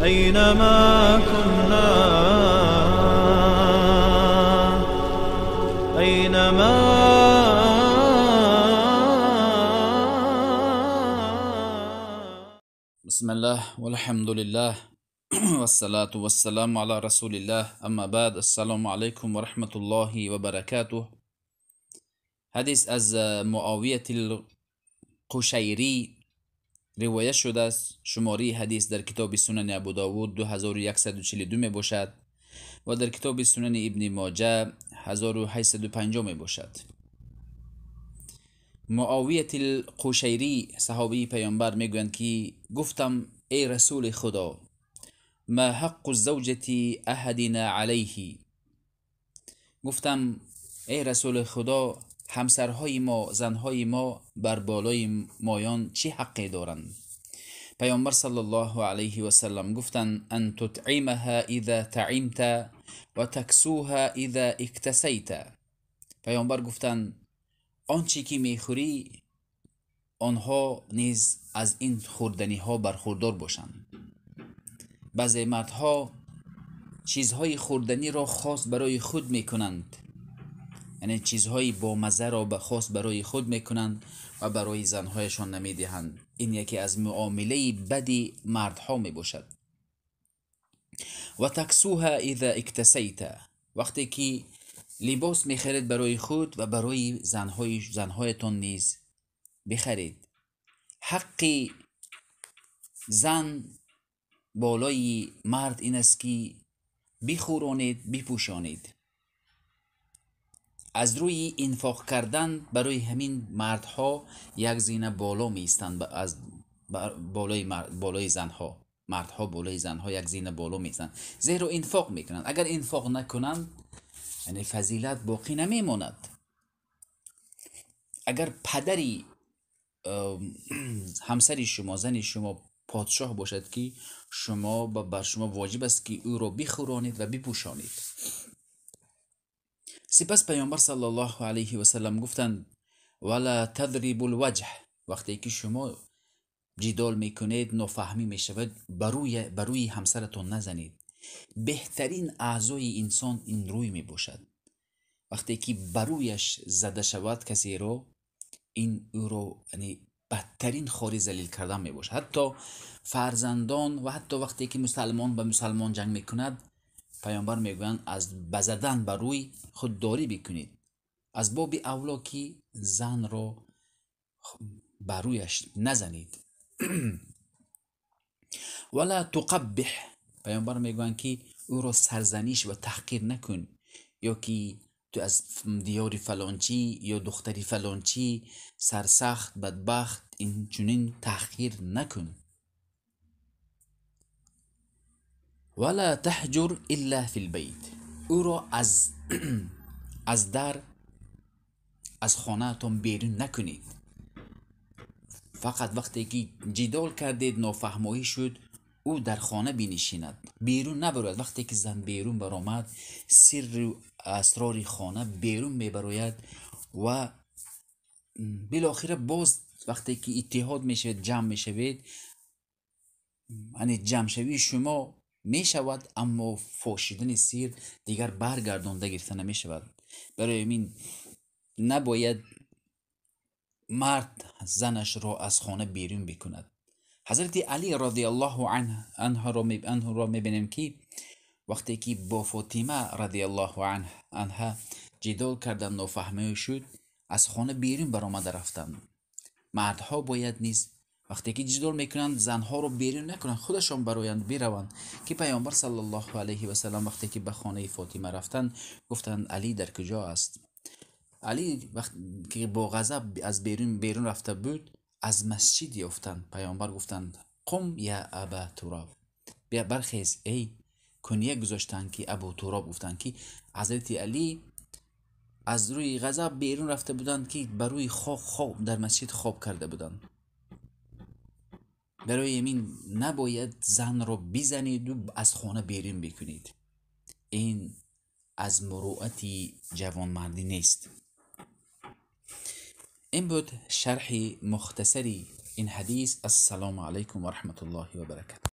أينما كنا أينما بسم الله والحمد لله والصلاة والسلام على رسول الله اما بعد. السلام عليكم ورحمة الله وبركاته. حدیث از معاویه القشیری روایت شده است. شماره حدیث در کتاب سنن ابو داود 2142 می باشد و در کتاب سنن ابن ماجه 1850 می باشد. معاویه القشیری صحابی پیامبر میگویند که گفتم ای رسول خدا، ما حق الزوجة احدنا علیه. گفتم ای رسول خدا، همسرهای ما، زنهای ما بر بالای مایان چه حقی دارند؟ پیامبر صلی الله علیه و سلم گفتند ان تطعمها اذا طعمت و تکسوها اذا اکتسیت. پیامبر گفتند آنچه که میخوری آنها نیز از این خوردنی ها برخوردار باشند. بعضی مردها چیزهای خوردنی را خاص برای خود میکنند، یعنی چیزهای با مزه را خاص برای خود میکنند و برای زنهایشان نمیدهند. این یکی از معامله بدی مردها میباشد. و تکسوها اذا اکتسیت، وقتی که لباس میخرید برای خود و برای زنهایتان نیز بخرید. حق زن بالای مرد این است که بخورانید، بپوشانید. از روی انفاق کردن برای همین مردها یک زینه بالا میستند، از بالای زنها. مردها بالای زنها یک زینه بالا میستند، زیرا انفاق میکنند. اگر انفاق نکنند یعنی فضیلت باقی نمیماند. اگر پدری همسری شما، زنی شما پادشاه باشد که بر شما واجب است که او را بخورانید و بپوشانید. سپس پیامبر صلی الله علیه و سلم گفتند ولا تضرب الوجه. وقتی که شما جدال میکنید، نافهمی میشود، بروی همسرتون نزنید. بهترین اعضای انسان این روی میباشد. وقتی که برویش زده شود کسی رو، این او رو یعنی بدترین خاری ذلیل کردن میباشد. حتی فرزندان و حتی وقتی که مسلمان به مسلمان جنگ میکند، پیامبر میگویند از بزدن بر روی خودداری بکنید. از باب اولا که زن رو بر رویش نزنید. ولا تقبح. پیامبر میگویند که او رو سرزنش و تحقیر نکن، یا که تو از دیار فلانچی یا دختری فلانچی سرسخت بدبخت این چنین تحقیر نکن. ولا تحجر الا فی البیت. او را از در، از خانه تان بیرون نکنید. فقط وقتی که جدال کردید، نافهمایی شد، او در خانه بنشیند، بیرون نبرد. وقتی که زن بیرون برآمد، سر و اسرار خانه بیرون میبراید و بالاخره باز وقتی که اتحاد میشوید، جمع میشوید، یعنی جمع شوی شما میشود، اما فاشیدن سیر دیگر برگردانده گرفته نمیشود. برای همین نباید مرد زنش را از خانه بیرون بکند. حضرت علی رضی الله عنه را میبینیم که وقتی که با فاطمه رضی الله عنها جدال کردن، نافهمی شد، از خانه بیرون برآمده رفتند. مردها باید نیز وقتی که جدال میکنند زنها رو بیرون نکنند، خودشان بروند که پیامبر صلی الله علیه و سلم وقتی که به خانه فاطمه رفتند گفتند علی در کجا است؟ علی وقتی که با غضب از بیرون رفته بود، از مسجد یافتند. پیامبر گفتند قم یا ابا تراب، بیا برخیز ای. کنیه گذاشتند که ابو تراب. گفتند که حضرت علی از روی غضب بیرون رفته بودند که بر روی خواب در مسجد خواب کرده بودند. برای همین نباید زن را بزنید و از خانه بیرون بکنید. این از مروءت جوانمردی نیست. این بود شرح مختصری این حدیث. السلام علیکم و رحمت الله و برکاته.